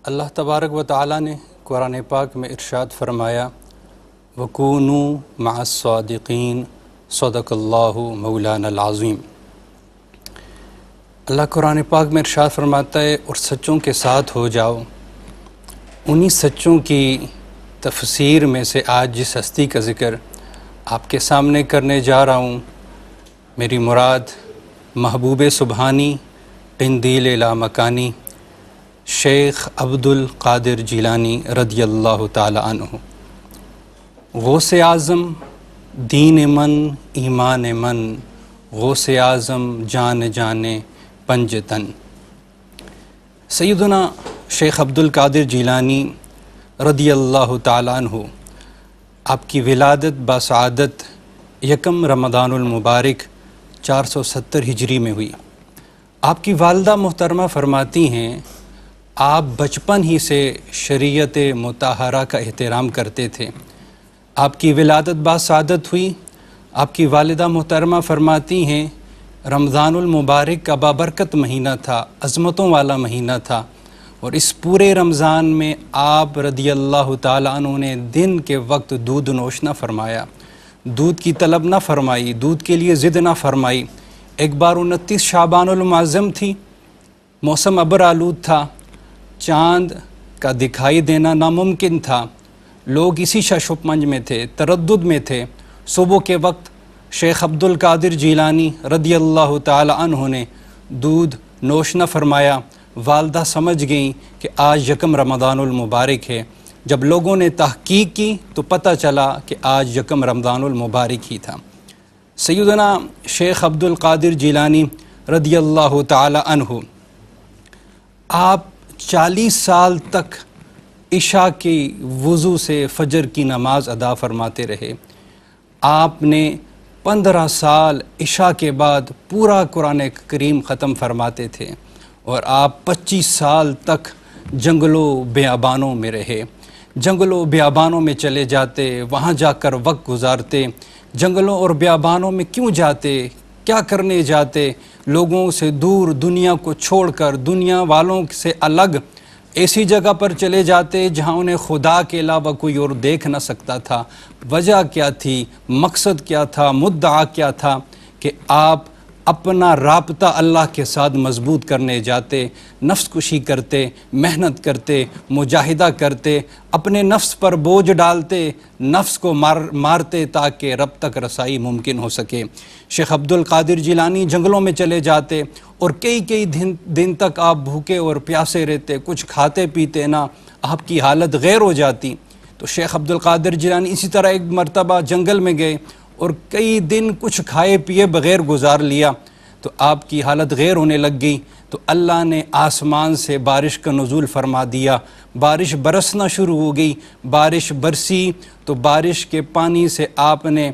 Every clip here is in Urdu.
اللہ تبارک و تعالیٰ نے قرآن پاک میں ارشاد فرمایا وَكُونُوا مَعَ الصَّادِقِينَ صدق اللہ مولانا العظیم۔ اللہ قرآن پاک میں ارشاد فرماتا ہے اور سچوں کے ساتھ ہو جاؤ۔ انہی سچوں کی تفسیر میں سے آج جس ہستی کا ذکر آپ کے سامنے کرنے جا رہا ہوں، میری مراد محبوب سبحانی قندیل لامکانی شیخ عبد القادر جیلانی رضی اللہ تعالی عنہ، غوث اعظم دین من ایمان من، غوث اعظم جان جانے پنجتن۔ سیدنا شیخ عبد القادر جیلانی رضی اللہ تعالی عنہ، آپ کی ولادت بسعادت یکم رمضان المبارک 470 ہجری میں ہوئی۔ آپ کی والدہ محترمہ فرماتی ہیں آپ بچپن ہی سے شریعت مطہرہ کا احترام کرتے تھے۔ آپ کی ولادت بسعادت ہوئی۔ آپ کی والدہ محترمہ فرماتی ہیں رمضان المبارک کا بابرکت مہینہ تھا، عظمتوں والا مہینہ تھا، اور اس پورے رمضان میں آپ رضی اللہ تعالیٰ عنہ نے دن کے وقت دودھ نوش نہ فرمایا، دودھ کی طلب نہ فرمائی، دودھ کے لیے ضد نہ فرمائی۔ ایک بار 29 شعبان المعظم تھی، موسم ابر آلود تھا، چاند کا دکھائی دینا ناممکن تھا، لوگ اسی ششوپمنج میں تھے، تردد میں تھے۔ صبح کے وقت شیخ عبد القادر جیلانی رضی اللہ تعالی عنہ نے دودھ نوش نہ فرمایا۔ والدہ سمجھ گئیں کہ آج یکم رمضان المبارک ہے۔ جب لوگوں نے تحقیق کی تو پتہ چلا کہ آج یکم رمضان المبارک ہی تھا۔ سیدنا شیخ عبد القادر جیلانی رضی اللہ تعالی عنہ، آپ 40 سال تک عشاء کی وضو سے فجر کی نماز ادا فرماتے رہے۔ آپ نے 15 سال عشاء کے بعد پورا قرآن کریم ختم فرماتے تھے، اور آپ 25 سال تک جنگلوں بیابانوں میں رہے۔ جنگلوں بیابانوں میں چلے جاتے، وہاں جا کر وقت گزارتے۔ جنگلوں اور بیابانوں میں کیوں جاتے؟ کیا کرنے جاتے؟ لوگوں سے دور، دنیا کو چھوڑ کر، دنیا والوں سے الگ ایسی جگہ پر چلے جاتے جہاں انہیں خدا کے علاوہ کوئی اور دیکھ نہ سکتا تھا۔ وجہ کیا تھی؟ مقصد کیا تھا؟ مدعا کیا تھا؟ کہ آپ اپنا رابطہ اللہ کے ساتھ مضبوط کرنے جاتے، نفس کشی کرتے، محنت کرتے، مجاہدہ کرتے، اپنے نفس پر بوجھ ڈالتے، نفس کو مارتے تاکہ رب تک رسائی ممکن ہو سکے۔ شیخ عبد القادر جیلانی جنگلوں میں چلے جاتے، اور کئی دن تک آپ بھوکے اور پیاسے رہتے، کچھ کھاتے پیتے نہ، آپ کی حالت غیر ہو جاتی۔ تو شیخ عبد القادر جیلانی اسی طرح ایک مرتبہ جنگل میں گئے اور کئی دن کچھ کھائے پیے بغیر گزار لیا، تو آپ کی حالت غیر ہونے لگ گئی۔ تو اللہ نے آسمان سے بارش کا نزول فرما دیا، بارش برسنا شروع ہو گئی۔ بارش برسی تو بارش کے پانی سے آپ نے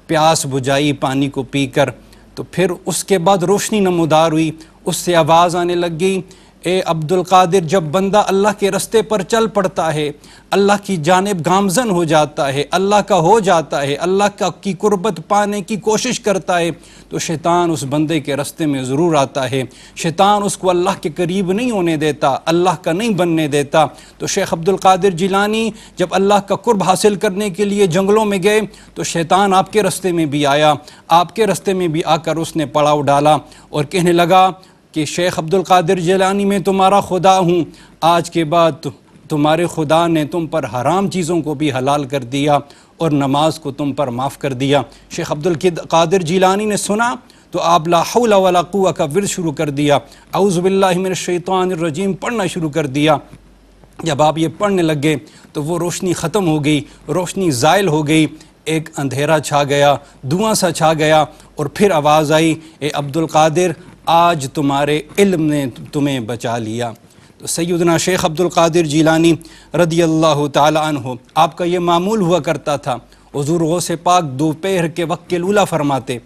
پیاس بجھائی پانی کو پی کر۔ تو پھر اس کے بعد روشنی نمودار ہوئی، اس سے آواز آنے لگ گئی اے عبد القادر، جب بندہ اللہ کے رستے پر چل پڑتا ہے، اللہ کی جانب گامزن ہو جاتا ہے، اللہ کا ہو جاتا ہے، اللہ کی قربت پانے کی کوشش کرتا ہے، تو شیطان اس بندے کے رستے میں ضرور آتا ہے۔ شیطان اس کو اللہ کے قریب نہیں ہونے دیتا، اللہ کا نہیں بننے دیتا۔ تو شیخ عبد القادر جیلانی جب اللہ کا قرب حاصل کرنے کے لیے جنگلوں میں گئے تو شیطان آپ کے رستے میں بھی آیا، آپ کے رستے میں بھی آ کر اس نے پڑاؤ ڈالا اور کہنے لگا کہ شیخ عبد القادر جیلانی میں تمہارا خدا ہوں، آج کے بعد تمہارے خدا نے تم پر حرام چیزوں کو بھی حلال کر دیا اور نماز کو تم پر معاف کر دیا۔ شیخ عبد القادر جیلانی نے سنا تو آپ لا حول ولا قوہ کا ورد شروع کر دیا، اعوذ باللہ من الشیطان الرجیم پڑھنا شروع کر دیا۔ جب آپ یہ پڑھنے لگے تو وہ روشنی ختم ہو گئی، روشنی زائل ہو گئی، ایک اندھیرا چھا گیا، دھواں سا چھا گیا، اور پھر آواز آئی اے عبد القادر، آج تمہارے علم نے تمہیں بچا لیا۔ تو سیدنا شیخ عبد القادر جیلانی رضی اللہ تعالی عنہ، آپ کا یہ معمول ہوا کرتا تھا، حضور غوث پاک دوپہر کے وقت قیلولہ فرماتے،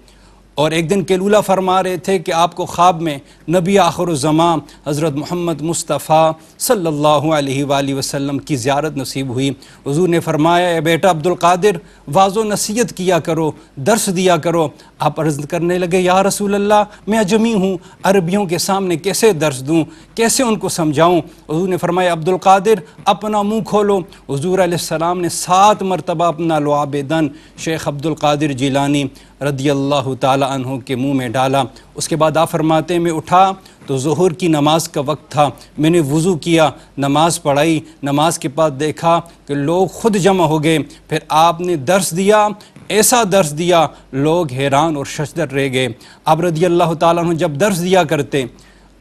اور ایک دن قیلولہ فرما رہے تھے کہ آپ کو خواب میں نبی آخر الزمان حضرت محمد مصطفیٰ صلی اللہ علیہ وآلہ وسلم کی زیارت نصیب ہوئی۔ حضور نے فرمایا اے بیٹا عبدالقادر واعظ و نصیحت کیا کرو، درس دیا کرو۔ آپ عرض کرنے لگے یا رسول اللہ میں اجمی ہوں، عربیوں کے سامنے کیسے درس دوں، کیسے ان کو سمجھاؤں؟ حضور نے فرمایا عبدالقادر اپنا منہ کھولو۔ حضور علیہ السلام نے 7 مرتبہ اپنا لعاب دن شیخ عبدالقادر جیلانی رضی اللہ تعالیٰ عنہ کے منہ میں ڈالا۔ اس کے بعد آپ فرماتے ہیں میں اٹھا تو ظہر کی نماز کا وقت تھا، میں نے وضو کیا، نماز پڑھائی، نماز کے بعد دیکھا کہ لوگ خود جمع ہو گئے، پھر آپ نے درس دیا، ایسا درس دیا لوگ حیران اور ششدر رہ گئے۔ آپ رضی اللہ تعالیٰ عنہ جب درس دیا کرتے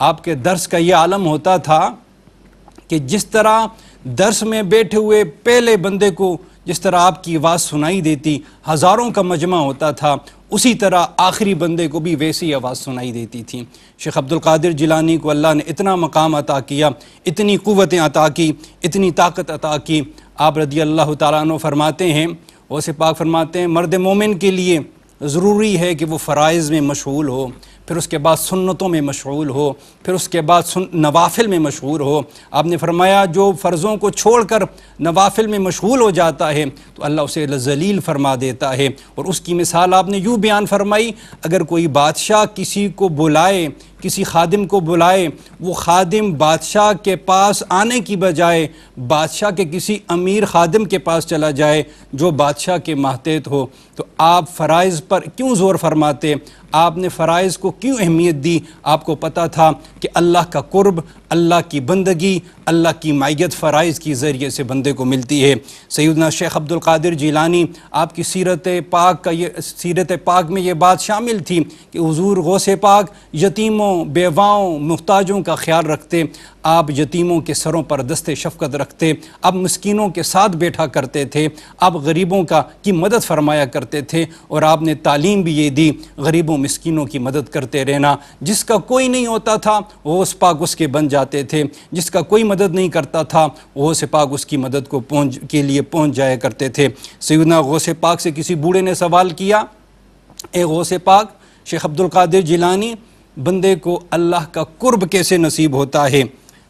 آپ کے درس کا یہ عالم ہوتا تھا کہ جس طرح درس میں بیٹھے ہوئے پہلے بندے کو جس طرح آپ کی آواز سنائی دیتی، ہزاروں کا مجمع ہوتا تھا، اسی طرح آخری بندے کو بھی ویسی آواز سنائی دیتی تھی۔ شیخ عبدالقادر جیلانی کو اللہ نے اتنا مقام عطا کیا، اتنی قوتیں عطا کی، اتنی طاقت عطا کی۔ آپ رضی اللہ تعالیٰ عنہ فرماتے ہیں، غوث پاک فرماتے ہیں مرد مومن کے لیے ضروری ہے کہ وہ فرائض میں مشغول ہو، پھر اس کے بعد سنتوں میں مشغول ہو، پھر اس کے بعد نوافل میں مشغول ہو۔ آپ نے فرمایا جو فرضوں کو چھوڑ کر نوافل میں مشغول ہو جاتا ہے تو اللہ اسے ذلیل فرما دیتا ہے۔ اور اس کی مثال آپ نے یوں بیان فرمائی، اگر کوئی بادشاہ کسی کو بلائے، کسی خادم کو بلائے، وہ خادم بادشاہ کے پاس آنے کی بجائے بادشاہ کے کسی امیر خادم کے پاس چلا جائے جو بادشاہ کے ماتحت ہو، تو آپ فرائض پر کیوں زور فرماتے؟ آپ نے فرائض کو کیوں اہمیت دی؟ آپ کو پتہ تھا کہ اللہ کا قرب، اللہ کی بندگی، اللہ کی معیت فرائض کی ذریعے سے بندے کو ملتی ہے۔ سیدنا شیخ عبدالقادر جیلانی آپ کی سیرت پاک میں یہ بات شامل تھی کہ حضور غوث پاک یتیموں، بیواؤں، محتاجوں کا خیال رکھتے، آپ یتیموں کے سروں پر دست شفقت رکھتے، آپ مسکینوں کے ساتھ بیٹھا کرتے تھے، آپ غریبوں کی مدد فرمایا کرتے تھے، اور آپ نے تعلیم بھی یہ دی غریبوں مسکینوں کی مدد کرتے رہنا۔ جس کا کوئی نہیں ہوتا تھا غوث پاک اس کے بن جاتے تھے، جس کا کوئی مدد نہیں کرتا تھا غوث پاک اس کی مدد کے لیے پہنچ جایا کرتے تھے۔ سیدنا غوث پاک سے کسی بوڑھے نے سوال کیا اے غوث پاک، شیخ عبدالقادر جیلانی بندے کو اللہ کا قرب کیسے نصیب ہوتا ہے؟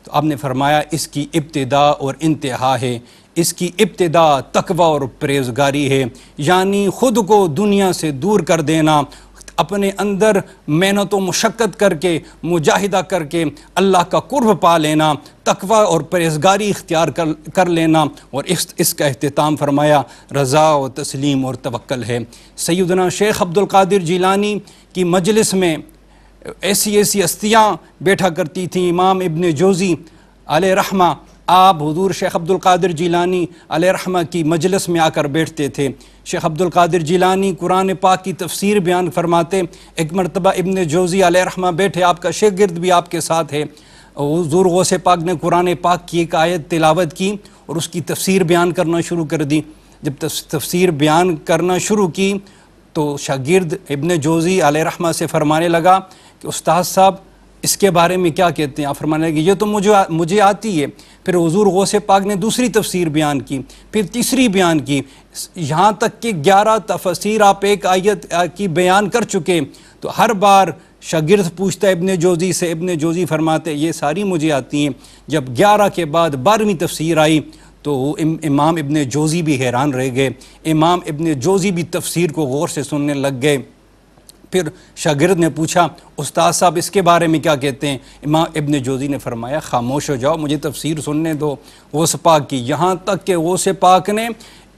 تو آپ نے فرمایا اس کی ابتدا اور انتہا ہے، اس کی ابتدا تقوی اور پرہیزگاری ہے، یعنی خود کو دنیا سے دور کر دینا، اپنے اندر محنت و مشقت کر کے، مجاہدہ کر کے اللہ کا قرب پا لینا، تقوی اور پرہیزگاری اختیار کر لینا، اور اس کا اختتام فرمایا رضا و تسلیم اور توکل ہے۔ سیدنا شیخ عبدالقادر جیلانی کی مجلس میں ایسی ہستیاں بیٹھا کرتی تھیں، امام ابن جوزی علیہ رحمہ، آپ حضور شیخ عبدالقادر جیلانی علیہ رحمہ کی مجلس میں آ کر بیٹھتے تھے۔ شیخ عبدالقادر جیلانی قرآن پاک کی تفسیر بیان فرماتے، ایک مرتبہ ابن جوزی علیہ رحمہ بیٹھے، آپ کا شاگرد بھی آپ کے ساتھ ہے، حضور غوث پاک نے قرآن پاک کی ایک آیت تلاوت کی اور اس کی تفسیر بیان کرنا شروع کر دی۔ جب تفسیر بیان کرنا شروع کی تو شاگرد ابن جوزی علیہ رحمہ سے فرمانے لگا کہ استاد صاحب اس کے بارے میں کیا کہتے ہیں؟ آپ فرمانے لگے یہ تو مجھے آتی ہے۔ پھر حضور غوث پاک نے دوسری تفسیر بیان کی، پھر تیسری بیان کی، یہاں تک کہ 11 تفسیر آپ ایک آیت کی بیان کر چکے۔ تو ہر بار شاگرد پوچھتا ابن جوزی سے، ابن جوزی فرماتے یہ ساری مجھے آتی ہیں۔ جب 11 کے بعد 12ویں تفسیر آئی تو امام ابن جوزی بھی حیران رہ گئے، امام ابن جوزی بھی تفسیر کو غور سے سننے لگ گئے۔ پھر شاگرد نے پوچھا استاد صاحب اس کے بارے میں کیا کہتے ہیں؟ امام ابن جوزی نے فرمایا خاموش ہو جاؤ، مجھے تفسیر سننے دو غوث پاک کی۔ یہاں تک کہ غوث پاک نے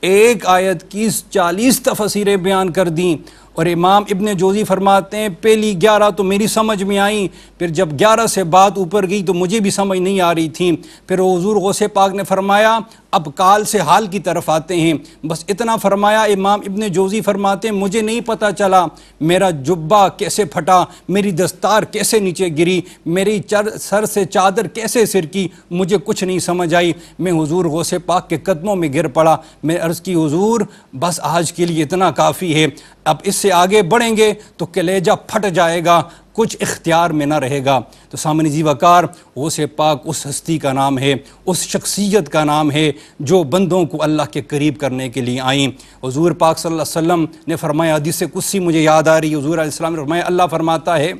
ایک آیت کی 40 تفسیریں بیان کر دیں، اور امام ابن جوزی فرماتے ہیں پہلی 11 تو میری سمجھ میں آئیں، پھر جب 11 سے بات اوپر گئی تو مجھے بھی سمجھ نہیں آ رہی تھی۔ پھر حضور غوث پاک نے فرمایا اب کال سے حال کی طرف آتے ہیں، بس اتنا فرمایا۔ امام ابن جوزی فرماتے ہیں مجھے نہیں پتہ چلا میرا جبہ کیسے پھٹا، میری دستار کیسے نیچے گری، میری سر سے چادر کیسے سرکی، مجھے کچھ نہیں سمجھ آئی۔ میں حضور غوث پاک کے قدموں میں گر پڑا، میں عرض کی حضور بس آج کے لیے اتنا کافی ہے، اب اس سے سے آگے بڑھیں گے تو کلیجہ پھٹ جائے گا، کچھ اختیار میں نہ رہے گا۔ تو سامعین زی وقار، غوث پاک اس ہستی کا نام ہے، اس شخصیت کا نام ہے جو بندوں کو اللہ کے قریب کرنے کے لیے آئیں۔ حضور پاک صلی اللہ علیہ وسلم نے فرمایا، حدیث قدسی مجھے یاد آ رہی ہے، حضور علیہ السلام نے فرمایا، اللہ فرماتا ہے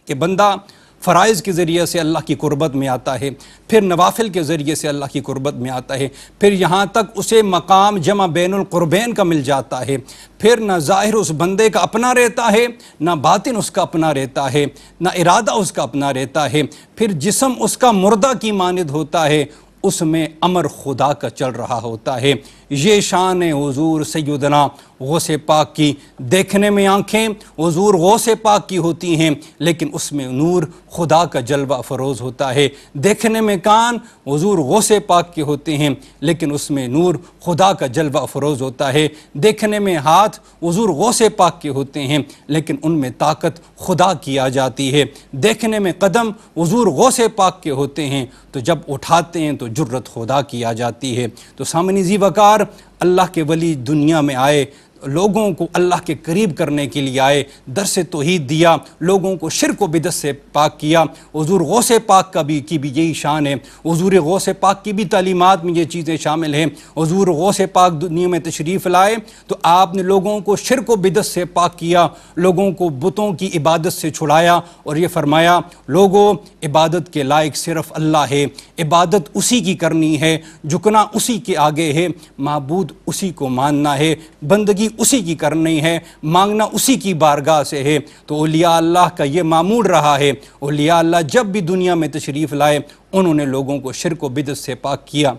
کہ بندہ فرائض کے ذریعے سے اللہ کی قربت میں آتا ہے، پھر نوافل کے ذریعے سے اللہ کی قربت میں آتا ہے، پھر یہاں تک اسے مقام جمع بین القربین کا مل جاتا ہے، پھر نہ ظاہر اس بندے کا اپنا رہتا ہے، نہ باطن اس کا اپنا رہتا ہے، نہ ارادہ اس کا اپنا رہتا ہے، پھر جسم اس کا مردہ کی مانند ہوتا ہے، اس میں امر خدا کا چل رہا ہوتا ہے۔ یہ شان حضور سیدنا غوث پاک کی۔ دیکھنے میں آنکھیں حضور غوث پاک کی ہوتی ہیں، لیکن اس میں نور خدا کا جلوہ فروز ہوتا ہے۔ دیکھنے میں کان حضور غوث پاک کے ہوتے ہیں، لیکن اس میں نور خدا کا جلوہ فروز ہوتا ہے۔ دیکھنے میں ہاتھ حضور غوث پاک کے ہوتے ہیں، لیکن ان میں طاقت خدا کی آ جاتی ہے۔ دیکھنے میں قدم حضور غوث پاک کے ہوتے ہیں، تو جب اٹھاتے ہیں تو جرت خدا کی آ جاتی ہے۔ تو سامعین ذی وقار، اللہ کے ولی دنیا میں آئے، لوگوں کو اللہ کے قریب کرنے کے لیے آئے، درس توحید دیا، لوگوں کو شرک و بدعت سے پاک کیا۔ حضور غوث پاک کی بھی یہی شان ہے۔ حضور غوث پاک کی بھی تعلیمات میں یہ چیزیں شامل ہیں۔ حضور غوث پاک دنیا میں تشریف لائے تو آپ نے لوگوں کو شرک و بدعت سے پاک کیا، لوگوں کو بتوں کی عبادت سے چھڑایا، اور یہ فرمایا، لوگوں عبادت کے لائق صرف اللہ ہے، عبادت اسی کی کرنی ہے، جھکنا اسی کے آگے ہے، معبود اسی کو ماننا ہے، بندگی اسی کی کرنی ہے، مانگنا اسی کی بارگاہ سے ہے۔ تو اولیاء اللہ کا یہ معمول رہا ہے۔ اولیاء اللہ جب بھی دنیا میں تشریف لائے، انہوں نے لوگوں کو شرک و بدعت سے پاک کیا،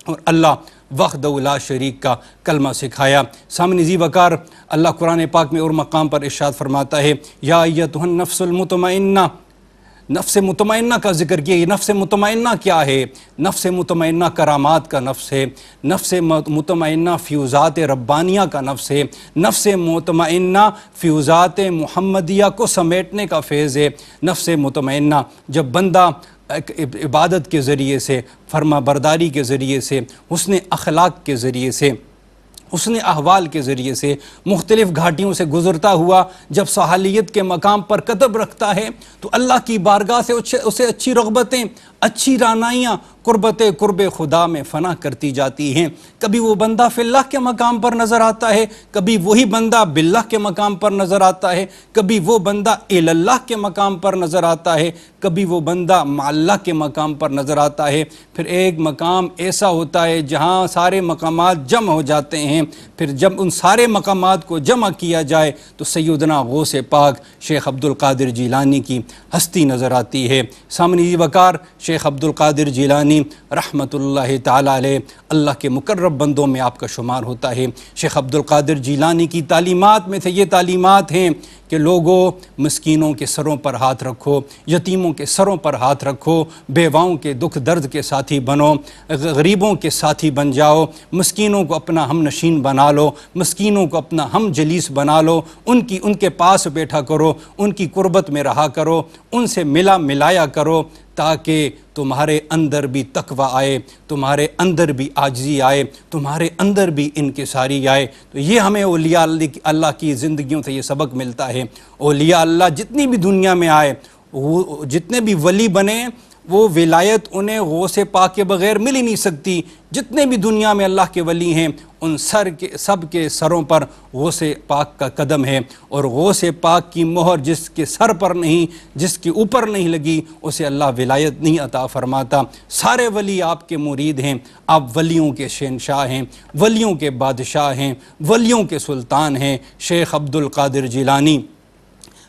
اور اللہ وحدہ لا شریک کا کلمہ سکھایا۔ سامعین ذی وقار، اللہ قرآن پاک میں اور مقام پر ارشاد فرماتا ہے، یا ایتھا النفس المطمئنہ، نفس مطمئنہ کا ذکر کیا۔ یہ نفس مطمئنہ کیا ہے؟ نفس مطمئنہ کرامات کا نفس ہے، نفس مطمئنہ فیوزات ربانیہ کا نفس ہے، نفس مطمئنہ فیوزات محمدیہ کو سمیٹنے کا فیض ہے۔ نفس مطمئنہ جب بندہ عبادت کے ذریعے سے، فرما برداری کے ذریعے سے، حسن اخلاق کے ذریعے سے، حسن احوال کے ذریعے سے، مختلف گھاٹیوں سے گزرتا ہوا جب صالحیت کے مقام پر قدم رکھتا ہے، تو اللہ کی بارگاہ سے اسے اچھی رغبتیں، اچھی رعنائیاں قرب خدا میں فنا کرتی جاتی ہیں۔ کبھی وہ بندہ فی اللہ کے مقام پر نظر آتا ہے، کبھی وہی بندہ باللہ کے مقام پر نظر آتا ہے، کبھی وہ بندہ الی اللہ کے مقام پر نظر آتا ہے، کبھی وہ بندہ مع اللہ کے مقام پر نظر آتا ہے۔ پھر ایک مقام ایسا ہوتا ہے جہاں سارے مقامات جمع ہو جاتے ہیں۔ پھر جب ان سارے مقامات کو جمع کیا جائے تو سیدنا غوث پاک شیخ عبد القادر جیلانی کی ہستی نظر آتی ہے۔ سامعین ذی وقار، شیخ عبد القادر جیلانی رحمۃ اللہ تعالیٰ علیہ اللہ کے مقرب بندوں میں آپ کا شمار ہوتا ہے۔ شیخ عبد القادر جیلانی کی تعلیمات میں سے یہ تعلیمات ہیں کہ لوگوں مسکینوں کے سروں پر ہاتھ رکھو، یتیموں کے سروں پر ہاتھ رکھو، بیواؤں کے دکھ درد کے ساتھی بنو، غریبوں کے ساتھی بن جاؤ، مسکینوں کو اپنا ہم نشین بنا لو، مسکینوں کو اپنا ہم جلیس بنا لو، ان کے پاس بیٹھا کرو، ان کی قربت میں رہا کرو، ان سے ملایا کرو، تاکہ تمہارے اندر بھی تقوی آئے، تمہارے اندر بھی عاجزی آئے، تمہارے اندر بھی انکساری آئے۔ تو یہ ہمیں اولیاء اللہ کی زندگیوں سے یہ سبق ملتا ہے۔ اولیاء اللہ جتنی بھی دنیا میں آئے، جتنے بھی ولی بنے، وہ ولایت انہیں غوث پاک کے بغیر مل ہی نہیں سکتی۔ جتنے بھی دنیا میں اللہ کے ولی ہیں، ان سب کے سروں پر غوث پاک کا قدم ہے، اور غوث پاک کی مہر جس کے سر پر نہیں، جس کے اوپر نہیں لگی، اسے اللہ ولایت نہیں عطا فرماتا۔ سارے ولی آپ کے مرید ہیں، آپ ولیوں کے شہنشاہ ہیں، ولیوں کے بادشاہ ہیں، ولیوں کے سلطان ہیں۔ شیخ عبد القادر جیلانی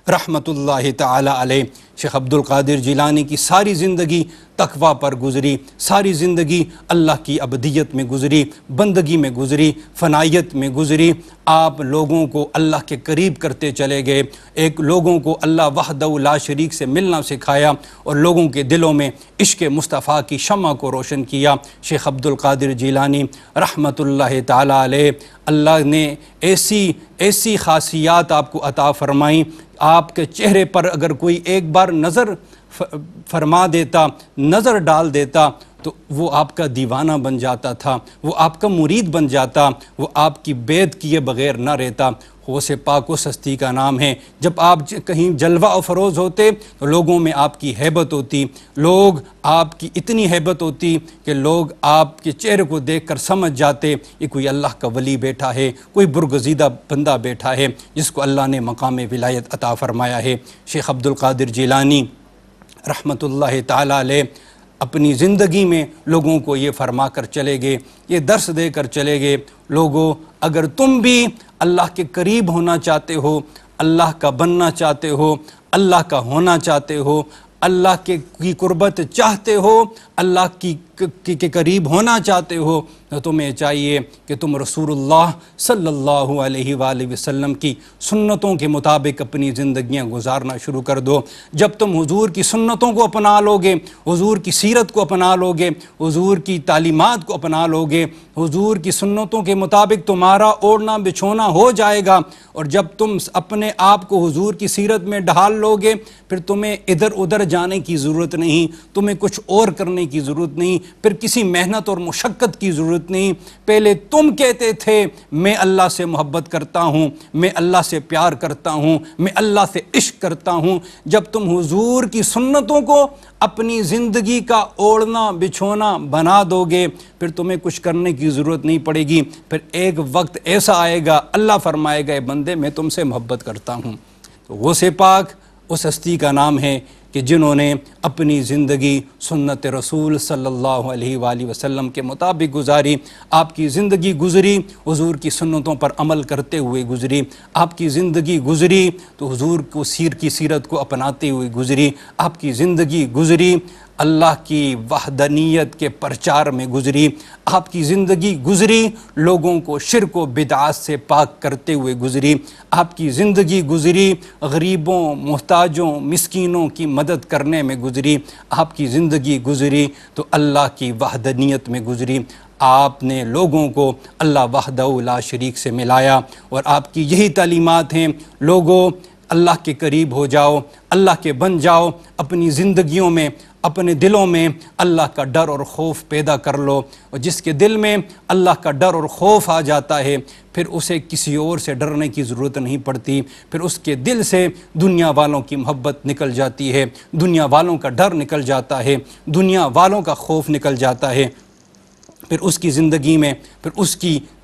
رحمۃ اللہ تعالی علیہ، شیخ عبد القادر جیلانی کی ساری زندگی تقوی پر گزری، ساری زندگی اللہ کی عبدیت میں گزری، بندگی میں گزری، فنائیت میں گزری۔ آپ لوگوں کو اللہ کے قریب کرتے چلے گئے، لوگوں کو اللہ وحدہ لا شریک سے ملنا سکھایا، اور لوگوں کے دلوں میں عشق مصطفیٰ کی شمع کو روشن کیا۔ شیخ عبد القادر جیلانی رحمۃ اللہ تعالی علیہ، اللہ نے ایسی خاصیات آپ کو عطا فرمائیں، آپ کے چہرے پر اگر کوئی ایک بار نظر فرما دیتا، نظر ڈال دیتا، تو وہ آپ کا دیوانہ بن جاتا تھا، وہ آپ کا مرید بن جاتا، وہ آپ کی بیعت کیے بغیر نہ رہتا۔ غوث پاک اس ہستی کا نام ہے، جب آپ کہیں جلوہ افروز ہوتے تو لوگوں میں آپ کی ہیبت ہوتی، لوگ آپ کی اتنی ہیبت ہوتی کہ لوگ آپ کے چہرے کو دیکھ کر سمجھ جاتے یہ کوئی اللہ کا ولی بیٹھا ہے، کوئی برگزیدہ بندہ بیٹھا ہے جس کو اللہ نے مقام ولایت عطا فرمایا ہے۔ شیخ عبد القادر جیلانی رحمۃ اللہ تعالی علیہ اپنی زندگی میں لوگوں کو یہ فرما کر چلے گئے، یہ درس دے کر چلے گئے، لوگوں اگر تم بھی اللہ کے قریب ہونا چاہتے ہو، اللہ کا بننا چاہتے ہو، اللہ کا ہونا چاہتے ہو، اللہ کی قربت چاہتے ہو، اللہ کے قریب ہونا چاہتے ہو، تو تمہیں چاہیے کہ تم رسول اللہ صلی اللہ علیہ وآلہ وسلم کی سنتوں کے مطابق اپنی زندگیاں گزارنا شروع کر دو۔ جب تم حضور کی سنتوں کو اپنا لوگے، حضور کی سیرت کو اپنا لوگے، حضور کی تعلیمات کو اپنا لوگے، حضور کی سنتوں کے مطابق تمہارا اوڑھنا بچھونا ہو جائے گا، اور جب تم اپنے آپ کو حضور کی سیرت میں ڈھال لوگے، پھر تمہیں ادھر ادھر جانے کی ضرورت نہیں، تمہیں کچھ اور کرنے کی ضرورت نہیں، پھر کسی محنت اور مشقت کی ضرورت نہیں۔ پہلے تم کہتے تھے میں اللہ سے محبت کرتا ہوں، میں اللہ سے پیار کرتا ہوں، میں اللہ سے عشق کرتا ہوں، جب تم حضور کی سنتوں کو اپنی زندگی کا اوڑھنا بچھونا بنا دو گے، پھر تمہیں کچھ کرنے کی ضرورت نہیں پڑے گی۔ پھر ایک وقت ایسا آئے گا اللہ فرمائے گا اے بندے میں تم سے محبت کرتا ہوں۔ تو غوث پاک اس ہستی کا نام ہے کہ جنہوں نے اپنی زندگی سنت رسول صلی اللہ علیہ وآلہ وسلم کے مطابق گزاری۔ آپ کی زندگی گزری حضور کی سنتوں پر عمل کرتے ہوئے گزری، آپ کی زندگی گزری تو حضور کو کی سیرت کو اپناتے ہوئے گزری، آپ کی زندگی گزری اللہ کی وحدانیت کے پرچار میں گزری، آپ کی زندگی گزری لوگوں کو شرک و بدعات سے پاک کرتے ہوئے گزری، آپ کی زندگی گزری غریبوں محتاجوں مسکینوں کی مدد کرنے میں گزری، آپ کی زندگی گزری تو اللہ کی وحدانیت میں گزری۔ آپ نے لوگوں کو اللہ وحدہ لا شریک سے ملایا، اور آپ کی یہی تعلیمات ہیں، لوگوں اللہ کے قریب ہو جاؤ، اللہ کے بن جاؤ، اپنی زندگیوں میں اپنے دلوں میں اللہ کا ڈر اور خوف پیدا کر لو، اور جس کے دل میں اللہ کا ڈر اور خوف آ جاتا ہے پھر اسے کسی اور سے ڈرنے کی ضرورت نہیں پڑتی، پھر اس کے دل سے دنیا والوں کی محبت نکل جاتی ہے، دنیا والوں کا ڈر نکل جاتا ہے، دنیا والوں کا خوف نکل جاتا ہے، پھر اس کی زندگی میں پھر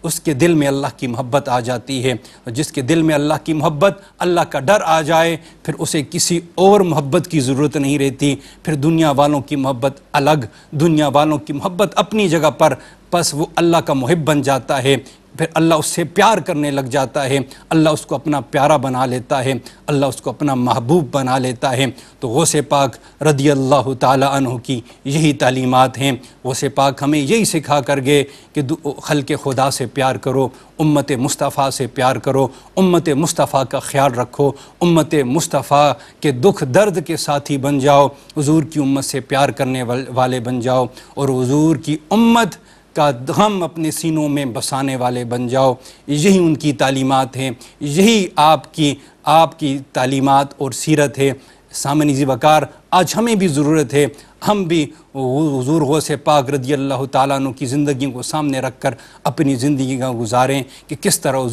اس کے دل میں اللہ کی محبت آ جاتی ہے، اور جس کے دل میں اللہ کی محبت اللہ کا ڈر آ جائے پھر اسے کسی اور محبت کی ضرورت نہیں رہتی، پھر دنیا والوں کی محبت الگ، دنیا والوں کی محبت اپنی جگہ پر، بس وہ اللہ کا محب بن جاتا ہے، پھر اللہ اس سے پیار کرنے لگ جاتا ہے، اللہ اس کو اپنا پیارا بنا لیتا ہے، اللہ اس کو اپنا محبوب بنا لیتا ہے۔ تو غوث پاک رضی اللہ تعالی عنہ کی یہی تعلیمات ہیں۔ غوث پاک ہمیں یہی سکھا کر گئے کہ خلق خدا سے پیار کرو، امت مصطفیٰ سے پیار کرو، امت مصطفیٰ کا خیال رکھو، امت مصطفیٰ کے دکھ درد کے ساتھی بن جاؤ، حضور کی امت سے پیار کرنے والے بن جاؤ، اور حضور کی امت کا غم اپنے سینوں میں بسانے والے بن جاؤ۔ یہی ان کی تعلیمات ہیں، یہی آپ کی تعلیمات اور سیرت ہے۔ سامعین وقار، آج ہمیں بھی ضرورت ہے ہم بھی حضور غوث پاک رضی اللہ تعالیٰ عنہ کی زندگیوں کو سامنے رکھ کر اپنی زندگی کا گزاریں کہ کس طرح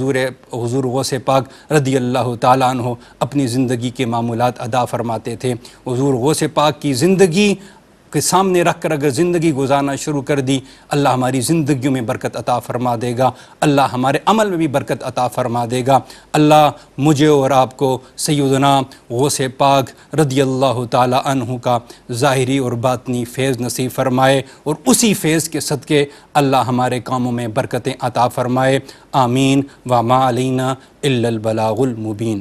حضور غوث پاک رضی اللہ تعالیٰ عنہ اپنی زندگی کے معمولات ادا فرماتے تھے۔ حضور غوث پاک کی زندگی کے سامنے رکھ کر اگر زندگی گزارنا شروع کر دی، اللہ ہماری زندگیوں میں برکت عطا فرما دے گا، اللہ ہمارے عمل میں بھی برکت عطا فرما دے گا۔ اللہ مجھے اور آپ کو سیدنا غوث پاک رضی اللہ تعالی عنہ کا ظاہری اور باطنی فیض نصیب فرمائے، اور اسی فیض کے صدقے اللہ ہمارے کاموں میں برکتیں عطا فرمائے۔ آمین۔ وما علینا الا البلاغ المبین۔